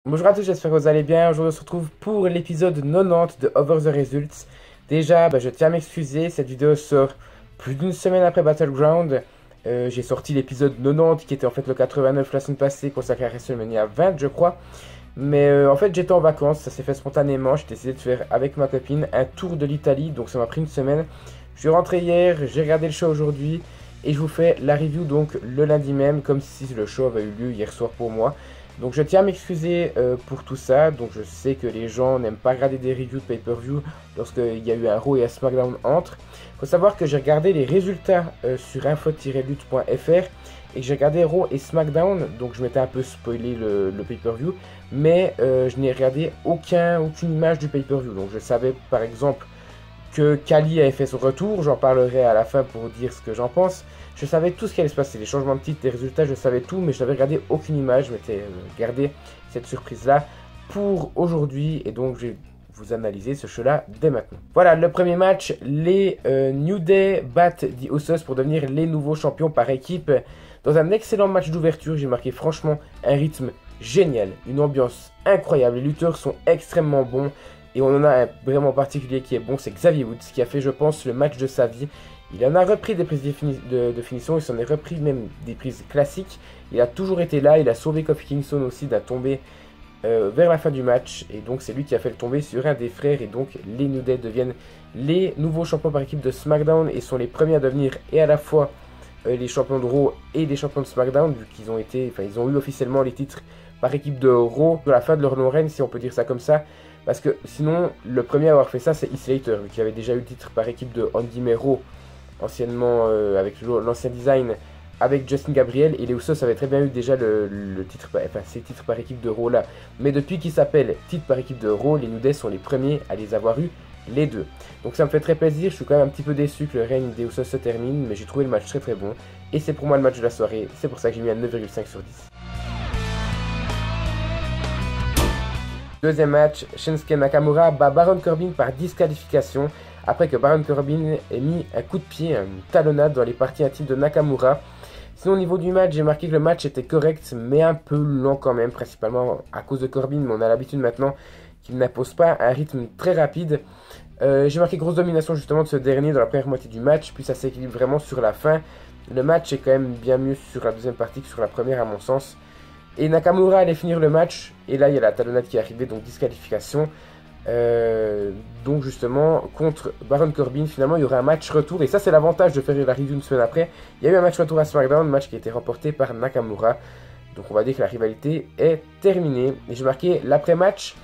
Bonjour à tous, j'espère que vous allez bien. Aujourd'hui, on se retrouve pour l'épisode 90 de Over the Results. Déjà, je tiens à m'excuser, cette vidéo sort plus d'une semaine après Battleground. J'ai sorti l'épisode 90 qui était en fait le 89 la semaine passée, consacré à WrestleMania 20, je crois. Mais en fait, j'étais en vacances, ça s'est fait spontanément. J'ai décidé de faire avec ma copine un tour de l'Italie, donc ça m'a pris une semaine. Je suis rentré hier, j'ai regardé le show aujourd'hui et je vous fais la review donc le lundi même, comme si le show avait eu lieu hier soir pour moi. Donc je tiens à m'excuser pour tout ça. Donc je sais que les gens n'aiment pas regarder des reviews de pay-per-view lorsqu'il y a eu un Raw et un SmackDown entre. Il faut savoir que j'ai regardé les résultats sur info-lutte.fr et que j'ai regardé Raw et SmackDown. Donc je m'étais un peu spoilé le pay-per-view. Mais je n'ai regardé aucune image du pay-per-view. Donc je savais par exemple que Kali avait fait son retour. J'en parlerai à la fin pour dire ce que j'en pense. Je savais tout ce qui allait se passer, les changements de titre, les résultats, je savais tout, mais je n'avais regardé aucune image. Je m'étais gardé cette surprise-là pour aujourd'hui, et donc je vais vous analyser ce show-là dès maintenant. Voilà, le premier match, les New Day battent The Usos pour devenir les nouveaux champions par équipe. Dans un excellent match d'ouverture, j'ai marqué franchement un rythme génial, une ambiance incroyable, les lutteurs sont extrêmement bons. Et on en a un vraiment particulier qui est bon, c'est Xavier Woods, qui a fait, je pense, le match de sa vie. Il en a repris des prises de finition, il s'en est repris même des prises classiques. Il a toujours été là, il a sauvé Kofi Kingston aussi d'un tombé vers la fin du match. Et donc c'est lui qui a fait le tomber sur un des frères. Et donc les New Day deviennent les nouveaux champions par équipe de SmackDown et sont les premiers à devenir et à la fois les champions de Raw et les champions de SmackDown, vu qu'ils ont été, ils ont eu officiellement les titres par équipe de Raw à la fin de leur long règne, si on peut dire ça comme ça. Parce que sinon, le premier à avoir fait ça, c'est Heath Slater, qui avait déjà eu le titre par équipe de Andy Mero, anciennement avec l'ancien design, avec Justin Gabriel. Et les Usos avaient très bien eu déjà le titre, ces titres par équipe de Raw là. Mais depuis qu'ils s'appellent titre par équipe de Raw, les New Day sont les premiers à les avoir eu, les deux. Donc ça me fait très plaisir, je suis quand même un petit peu déçu que le règne des Usos se termine, mais j'ai trouvé le match très très bon. Et c'est pour moi le match de la soirée, c'est pour ça que j'ai mis un 9,5 sur 10. Deuxième match, Shinsuke Nakamura bat Baron Corbin par disqualification après que Baron Corbin ait mis un coup de pied, une talonnade dans les parties intimes de Nakamura. Sinon au niveau du match, j'ai marqué que le match était correct mais un peu lent quand même, principalement à cause de Corbin, mais on a l'habitude maintenant qu'il n'impose pas un rythme très rapide. J'ai marqué grosse domination justement de ce dernier dans la première moitié du match, puis ça s'équilibre vraiment sur la fin. Le match est quand même bien mieux sur la deuxième partie que sur la première à mon sens. Et Nakamura allait finir le match, et là il y a la talonnade qui est arrivée, donc disqualification. Donc justement, contre Baron Corbin, finalement il y aurait un match retour, et ça c'est l'avantage de faire la review une semaine après. Il y a eu un match retour à SmackDown, match qui a été remporté par Nakamura. Donc on va dire que la rivalité est terminée. Et j'ai marqué l'après-match,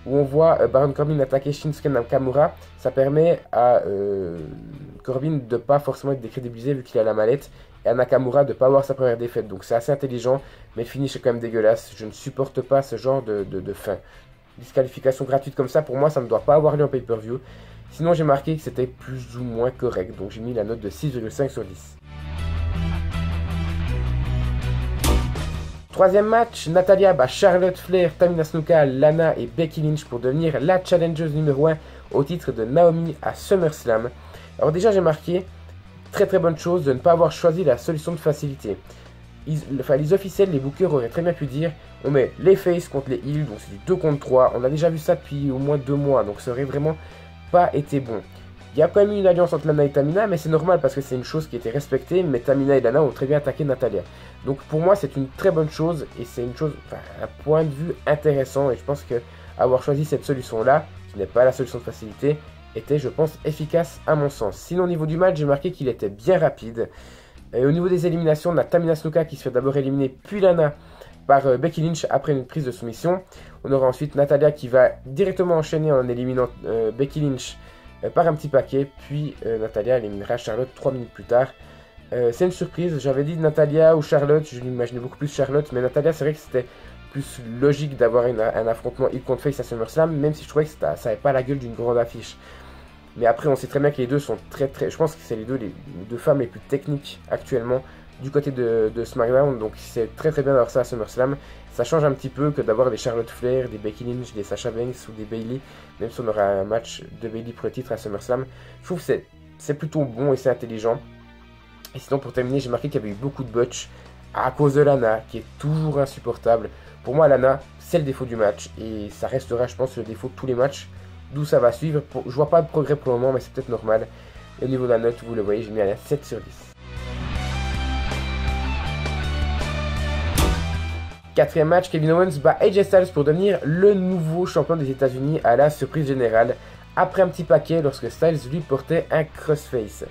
où on voit Baron Corbin attaquer Shinsuke Nakamura. Ça permet à Corbin de ne pas forcément être décrédibilisé vu qu'il a la mallette, et à Nakamura de ne pas avoir sa première défaite. Donc c'est assez intelligent, mais le finish est quand même dégueulasse. Je ne supporte pas ce genre de fin. Disqualification gratuite comme ça, pour moi, ça ne doit pas avoir lieu en pay-per-view. Sinon, j'ai marqué que c'était plus ou moins correct. Donc j'ai mis la note de 6,5 sur 10. Troisième match, Natalya bat Charlotte Flair, Tamina Snuka, Lana et Becky Lynch pour devenir la challengeuse numéro 1 au titre de Naomi à SummerSlam. Alors déjà, j'ai marqué très très bonne chose de ne pas avoir choisi la solution de facilité. Les officiels, les bookers auraient très bien pu dire on met les faces contre les heels, donc c'est du 2 contre 3. On a déjà vu ça depuis au moins 2 mois, donc ça aurait vraiment pas été bon. Il y a quand même eu une alliance entre Lana et Tamina, mais c'est normal parce que c'est une chose qui était respectée, mais Tamina et Lana ont très bien attaqué Natalya. Donc pour moi c'est une très bonne chose, et c'est une chose, un point de vue intéressant, et je pense que avoir choisi cette solution-là, qui n'est pas la solution de facilité, était je pense efficace à mon sens. Sinon au niveau du match, j'ai marqué qu'il était bien rapide. Et au niveau des éliminations, on a Tamina Snuka qui se fait d'abord éliminer, puis Lana par Becky Lynch après une prise de soumission. On aura ensuite Natalya qui va directement enchaîner en éliminant Becky Lynch par un petit paquet, puis Natalya éliminera Charlotte 3 minutes plus tard. C'est une surprise, j'avais dit Natalya ou Charlotte, je l'imaginais beaucoup plus Charlotte, mais Natalya c'est vrai que c'était plus logique d'avoir un affrontement heel contre face à SummerSlam, même si je trouvais que ça n'avait pas la gueule d'une grande affiche. Mais après, on sait très bien que les deux sont je pense que c'est les deux femmes les plus techniques actuellement du côté de SmackDown. Donc c'est très très bien d'avoir ça à SummerSlam. Ça change un petit peu que d'avoir des Charlotte Flair, des Becky Lynch, des Sasha Banks ou des Bayley. Même si on aura un match de Bayley pour le titre à SummerSlam. Je trouve que c'est plutôt bon et c'est intelligent. Et sinon pour terminer, j'ai marqué qu'il y avait eu beaucoup de botch à cause de Lana, qui est toujours insupportable. Pour moi, Lana, c'est le défaut du match, et ça restera, je pense, le défaut de tous les matchs, d'où ça va suivre. Je vois pas de progrès pour le moment, mais c'est peut-être normal. Et au niveau de la note, vous le voyez, j'ai mis à la 7 sur 10. Quatrième match, Kevin Owens bat AJ Styles pour devenir le nouveau champion des États-Unis à la surprise générale, après un petit paquet lorsque Styles lui portait un crossface.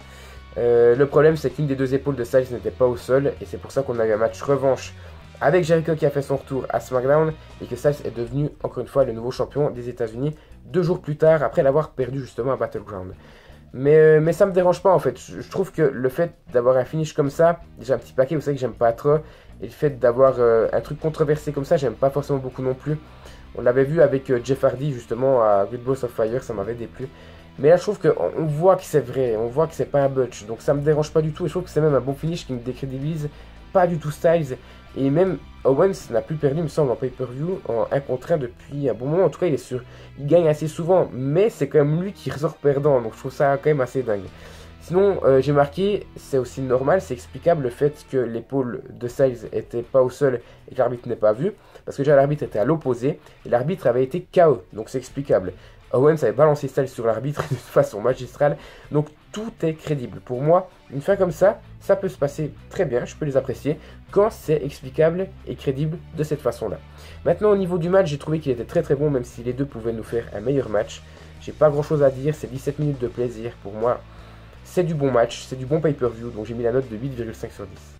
Le problème, c'est qu'une des deux épaules de Styles n'était pas au sol, et c'est pour ça qu'on a eu un match revanche avec Jericho qui a fait son retour à SmackDown, et que Styles est devenu encore une fois le nouveau champion des États-Unis 2 jours plus tard, après l'avoir perdu justement à Battleground. Mais ça me dérange pas en fait. Je trouve que le fait d'avoir un finish comme ça, déjà un petit paquet, vous savez que j'aime pas trop, et le fait d'avoir un truc controversé comme ça, j'aime pas forcément beaucoup non plus. On l'avait vu avec Jeff Hardy justement à Great Balls of Fire, ça m'avait déplu. Mais là je trouve qu'on voit que c'est vrai, on voit que c'est pas un botch, donc ça me dérange pas du tout, et je trouve que c'est même un bon finish qui ne décrédibilise pas du tout Styles. Et même Owens n'a plus perdu, il me semble, en pay-per-view en 1 contre 1 depuis un bon moment. En tout cas, il gagne assez souvent, mais c'est quand même lui qui ressort perdant, donc je trouve ça quand même assez dingue. Sinon, j'ai marqué, c'est aussi normal, c'est explicable le fait que l'épaule de Styles n'était pas au sol et que l'arbitre n'ait pas vu, parce que déjà l'arbitre était à l'opposé, et l'arbitre avait été KO, donc c'est explicable. Owens avait balancé Styles sur l'arbitre de façon magistrale, donc tout est crédible. Pour moi, une fin comme ça peut se passer très bien, je peux les apprécier, quand c'est explicable et crédible de cette façon-là. Maintenant, au niveau du match, j'ai trouvé qu'il était très très bon, même si les deux pouvaient nous faire un meilleur match. J'ai pas grand chose à dire, c'est 17 minutes de plaisir, pour moi, c'est du bon match, c'est du bon pay-per-view, donc j'ai mis la note de 8,5 sur 10.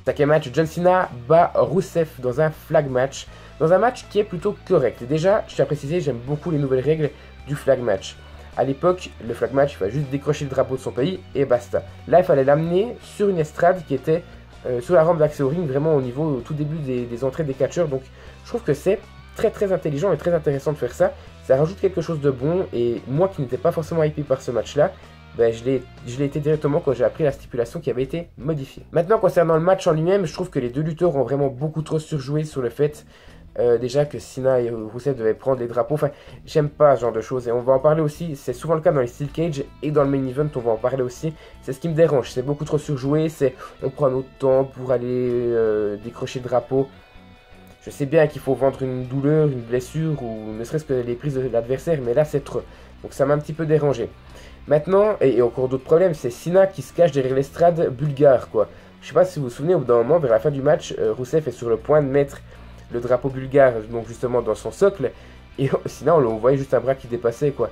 Cinquième match, John Cena bat Rusev dans un flag match. Dans un match qui est plutôt correct. Et déjà, je tiens à préciser, j'aime beaucoup les nouvelles règles du flag match. À l'époque, le flag match, il fallait juste décrocher le drapeau de son pays et basta. Là, il fallait l'amener sur une estrade qui était sur la rampe d'accès au ring, vraiment au niveau, au tout début des entrées des catcheurs. Donc, je trouve que c'est très très intelligent et très intéressant de faire ça. Ça rajoute quelque chose de bon, et moi qui n'étais pas forcément hypé par ce match-là, ben, je l'ai été directement quand j'ai appris la stipulation qui avait été modifiée. Maintenant, concernant le match en lui-même, je trouve que les deux lutteurs ont vraiment beaucoup trop surjoué sur le fait déjà que Cena et Rusev devaient prendre les drapeaux. Enfin, j'aime pas ce genre de choses, et on va en parler aussi. C'est souvent le cas dans les Steel Cage et dans le main event, on va en parler aussi. C'est ce qui me dérange, c'est beaucoup trop surjoué, c'est on prend notre temps pour aller décrocher le drapeau. Je sais bien qu'il faut vendre une douleur, une blessure, ou ne serait-ce que les prises de l'adversaire, mais là c'est trop. Donc ça m'a un petit peu dérangé. Maintenant, et encore d'autres problèmes, c'est Cena qui se cache derrière l'estrade bulgare, quoi. Je sais pas si vous vous souvenez, au bout d'un moment, vers la fin du match, Rusev est sur le point de mettre le drapeau bulgare, donc justement dans son socle, et sinon on voyait juste un bras qui dépassait, quoi.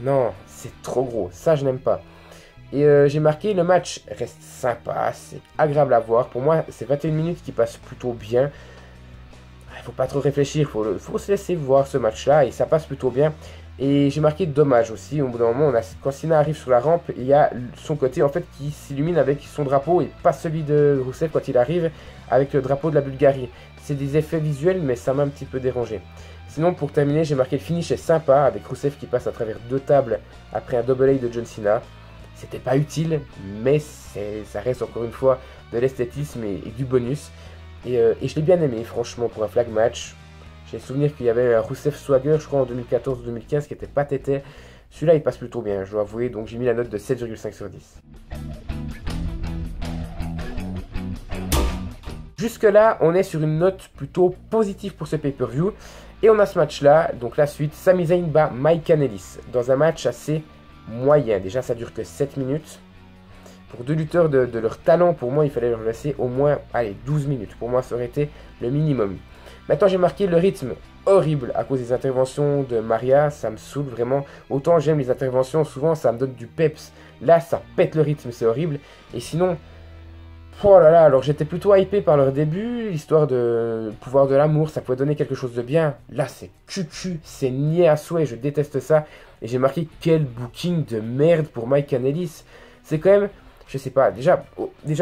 Non, c'est trop gros, ça je n'aime pas. Et j'ai marqué, le match reste sympa, c'est agréable à voir. Pour moi, c'est 21 minutes qui passent plutôt bien. Il faut pas trop réfléchir, faut se laisser voir ce match-là, et ça passe plutôt bien. Et j'ai marqué dommage aussi, au bout d'un moment, quand Cena arrive sur la rampe, il y a son côté en fait qui s'illumine avec son drapeau, et pas celui de Rusev quand il arrive avec le drapeau de la Bulgarie. C'est des effets visuels, mais ça m'a un petit peu dérangé. Sinon, pour terminer, j'ai marqué le finish est sympa, avec Rusev qui passe à travers 2 tables après un double A de John Cena. C'était pas utile, mais ça reste encore une fois de l'esthétisme et du bonus. Et je l'ai bien aimé, franchement, pour un flag match. J'ai le souvenir qu'il y avait un Rusev Swagger, je crois, en 2014 ou 2015, qui était pas tété. Celui-là, il passe plutôt bien, je dois avouer, donc j'ai mis la note de 7,5 sur 10. Jusque-là, on est sur une note plutôt positive pour ce pay-per-view. Et on a ce match-là, donc la suite, Sami Zayn bat Mike Kanellis, dans un match assez moyen. Déjà, ça dure que 7 minutes. Pour deux lutteurs de leur talent, pour moi, il fallait leur laisser au moins, allez, 12 minutes. Pour moi, ça aurait été le minimum. Maintenant, j'ai marqué le rythme horrible à cause des interventions de Maria. Ça me saoule vraiment. Autant j'aime les interventions, souvent, ça me donne du peps. Là, ça pète le rythme, c'est horrible. Et sinon, oh là là, alors j'étais plutôt hypé par leur début. L'histoire de pouvoir de l'amour, ça pouvait donner quelque chose de bien. Là, c'est cucu, c'est niais à souhait, je déteste ça. Et j'ai marqué quel booking de merde pour Mike Kanellis. C'est quand même... Je sais pas, déjà,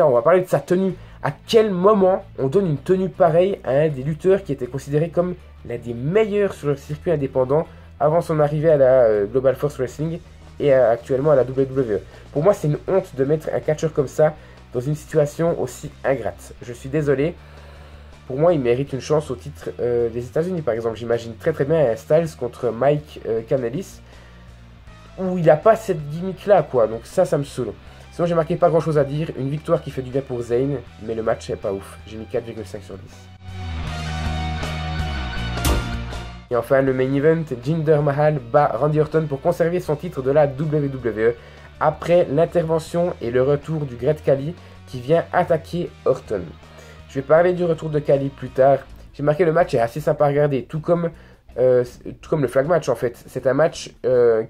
on va parler de sa tenue. À quel moment on donne une tenue pareille à un des lutteurs qui était considéré comme l'un des meilleurs sur le circuit indépendant avant son arrivée à la Global Force Wrestling et actuellement à la WWE. Pour moi, c'est une honte de mettre un catcheur comme ça dans une situation aussi ingrate. Je suis désolé. Pour moi, il mérite une chance au titre des États-Unis, par exemple. J'imagine très très bien un Styles contre Mike Kanellis où il n'a pas cette gimmick-là, quoi. Donc ça me saoule. Sinon, j'ai marqué pas grand chose à dire. Une victoire qui fait du bien pour Zayn, mais le match est pas ouf. J'ai mis 4,5 sur 10. Et enfin, le main event, Jinder Mahal bat Randy Orton pour conserver son titre de la WWE après l'intervention et le retour du Great Khali qui vient attaquer Orton. Je vais parler du retour de Khali plus tard. J'ai marqué le match est assez sympa à regarder, tout comme le flag match en fait. C'est un match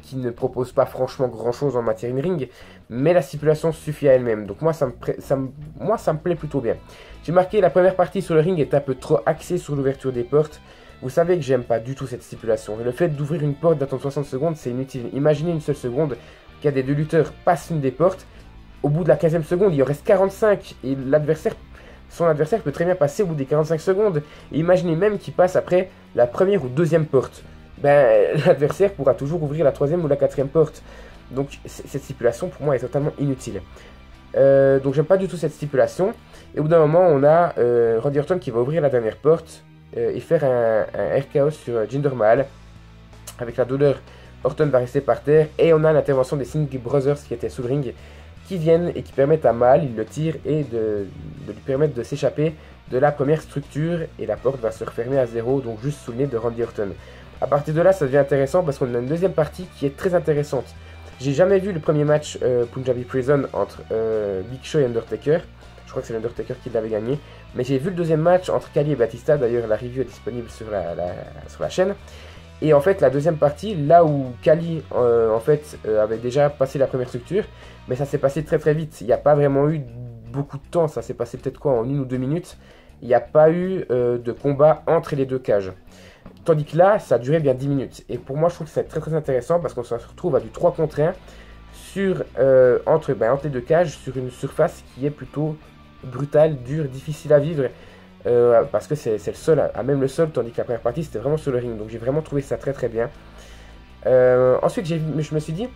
qui ne propose pas franchement grand chose en matière in-ring, mais la stipulation suffit à elle-même. Donc moi ça me plaît plutôt bien. J'ai marqué la première partie sur le ring est un peu trop axée sur l'ouverture des portes. Vous savez que j'aime pas du tout cette stipulation. Le fait d'ouvrir une porte d'attendre 60 secondes, c'est inutile. Imaginez une seule seconde qu'il y a des deux lutteurs passent une des portes. Au bout de la 15e seconde, il en reste 45 et son adversaire peut très bien passer au bout des 45 secondes. Et imaginez même qu'il passe après la première ou deuxième porte. Ben, l'adversaire pourra toujours ouvrir la 3e ou la 4e porte. Donc cette stipulation pour moi est totalement inutile. Donc j'aime pas du tout cette stipulation. Et au bout d'un moment, on a Randy Orton qui va ouvrir la dernière porte et faire un RKO sur Jinder Mahal. Avec la douleur, Orton va rester par terre et on a l'intervention des Singh Brothers qui étaient sous le ring qui viennent et qui permettent à Mahal, il le tire et de lui permettre de s'échapper de la première structure et la porte va se refermer à zéro, donc juste sous le nez de Randy Orton. A partir de là, ça devient intéressant parce qu'on a une deuxième partie qui est très intéressante. J'ai jamais vu le premier match Punjabi Prison entre Big Show et Undertaker. Je crois que c'est l'Undertaker qui l'avait gagné. Mais j'ai vu le deuxième match entre Khali et Batista. D'ailleurs, la review est disponible sur la chaîne. Et en fait, la deuxième partie, là où Khali avait déjà passé la première structure, mais ça s'est passé très très vite. Il n'y a pas vraiment eu beaucoup de temps. Ça s'est passé peut-être quoi en 1 ou 2 minutes. Il n'y a pas eu de combat entre les deux cages. Tandis que là, ça a duré bien 10 minutes. Et pour moi, je trouve que c'est très très intéressant parce qu'on se retrouve à du 3 contre 1 entre les deux cages sur une surface qui est plutôt brutale, dure, difficile à vivre. Parce que c'est le sol, à même le sol, tandis que la première partie c'était vraiment sur le ring. Donc j'ai vraiment trouvé ça très très bien. Ensuite, je me suis dit,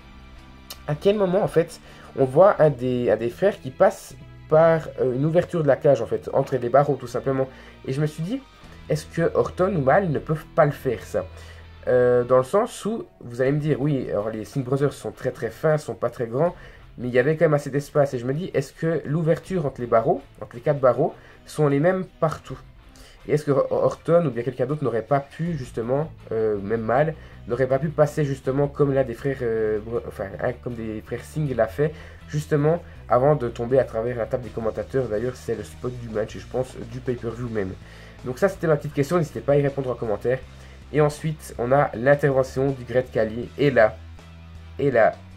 à quel moment en fait on voit un des frères qui passe par une ouverture de la cage en fait, entre les barreaux tout simplement. Et je me suis dit, est-ce que Orton ou Mahal ne peuvent pas le faire ça? Dans le sens où, vous allez me dire, oui, alors les Singh Brothers sont très très fins, sont pas très grands, mais il y avait quand même assez d'espace. Et je me dis, est-ce que l'ouverture entre les barreaux, entre les 4 barreaux, sont les mêmes partout? Et est-ce que Orton ou bien quelqu'un d'autre n'aurait pas pu justement, même Mahal, n'aurait pas pu passer justement comme l'un des frères, comme des frères Singh l'a fait, justement avant de tomber à travers la table des commentateurs. D'ailleurs, c'est le spot du match, et je pense du pay-per-view même. Donc ça, c'était ma petite question, n'hésitez pas à y répondre en commentaire. Et ensuite, on a l'intervention du Great Khali. Et là,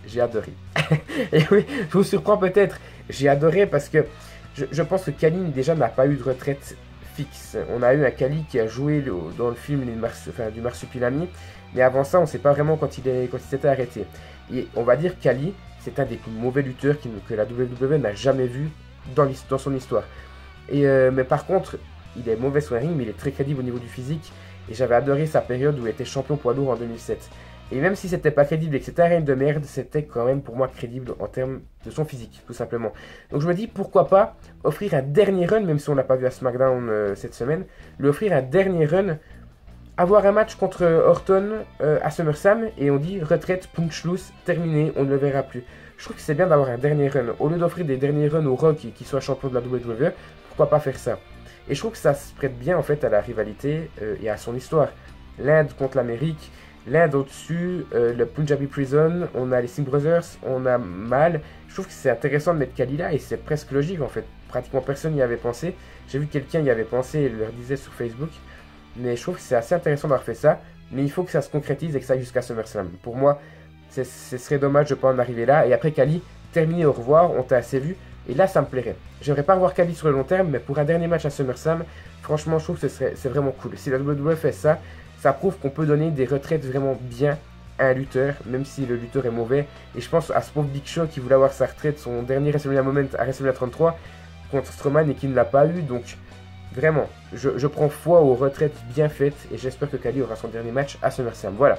j'ai adoré. Et oui, je vous surprends peut-être. J'ai adoré parce que je pense que Khali déjà n'a pas eu de retraite fixe. On a eu un Khali qui a joué dans le film du Marsupilami. Mais avant ça, on ne sait pas vraiment quand il s'était arrêté. Et on va dire Khali, c'est un des plus mauvais lutteurs que la WWE n'a jamais vu dans son histoire. Mais par contre, il est mauvais sur le ring, mais il est très crédible au niveau du physique. Et j'avais adoré sa période où il était champion poids lourd en 2007. Et même si c'était pas crédible et que c'était un règne de merde, c'était quand même pour moi crédible en termes de son physique, tout simplement. Donc je me dis, pourquoi pas offrir un dernier run, même si on l'a pas vu à SmackDown cette semaine, lui offrir un dernier run, avoir un match contre Orton à SummerSlam, et on dit retraite, punch-loose, terminé, on ne le verra plus. Je trouve que c'est bien d'avoir un dernier run. Au lieu d'offrir des derniers runs au Rock qui soit champion de la WWE, pourquoi pas faire ça? Et je trouve que ça se prête bien en fait à la rivalité et à son histoire. L'Inde contre l'Amérique, l'Inde au-dessus, le Punjabi Prison, on a les Singh Brothers, on a Mahal. Je trouve que c'est intéressant de mettre Khali là et c'est presque logique en fait. Pratiquement personne n'y avait pensé. J'ai vu quelqu'un y avait pensé et leur disait sur Facebook. Mais je trouve que c'est assez intéressant d'avoir fait ça. Mais il faut que ça se concrétise et que ça aille jusqu'à SummerSlam. Pour moi, ce serait dommage de ne pas en arriver là. Et après Khali, terminé, au revoir, on t'a assez vu. Et là, ça me plairait. J'aimerais pas revoir Khali sur le long terme, mais pour un dernier match à SummerSlam, franchement, je trouve que c'est vraiment cool. Si la WWE fait ça, ça prouve qu'on peut donner des retraites vraiment bien à un lutteur, même si le lutteur est mauvais. Et je pense à ce pauvre Big Show qui voulait avoir sa retraite, son dernier WrestleMania Moment à WrestleMania 33 contre Strowman et qui ne l'a pas eu. Donc, vraiment, je prends foi aux retraites bien faites et j'espère que Khali aura son dernier match à SummerSlam. Voilà.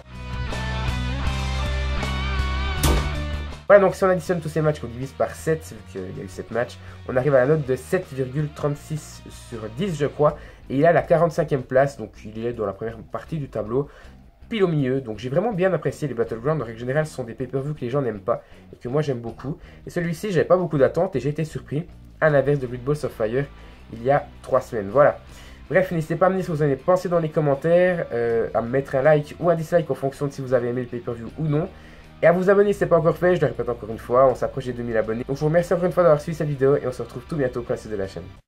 Voilà, donc si on additionne tous ces matchs qu'on divise par 7, vu qu'il y a eu 7 matchs, on arrive à la note de 7,36 sur 10, je crois. Et il a la 45e place, donc il est dans la première partie du tableau. pile au milieu. Donc j'ai vraiment bien apprécié les Battlegrounds. En règle générale, ce sont des pay-per-view que les gens n'aiment pas et que moi j'aime beaucoup. Et celui-ci, j'avais pas beaucoup d'attentes et j'ai été surpris, à l'inverse de Blood Balls of Fire il y a 3 semaines. Voilà. Bref, n'hésitez pas à me dire ce que vous en avez pensé dans les commentaires, à me mettre un like ou un dislike en fonction de si vous avez aimé le pay-per-view ou non. Et à vous abonner si ce n'est pas encore fait, je le répète encore une fois, on s'approche des 2000 abonnés. Donc je vous remercie encore une fois d'avoir suivi cette vidéo et on se retrouve tout bientôt pour la suite de la chaîne.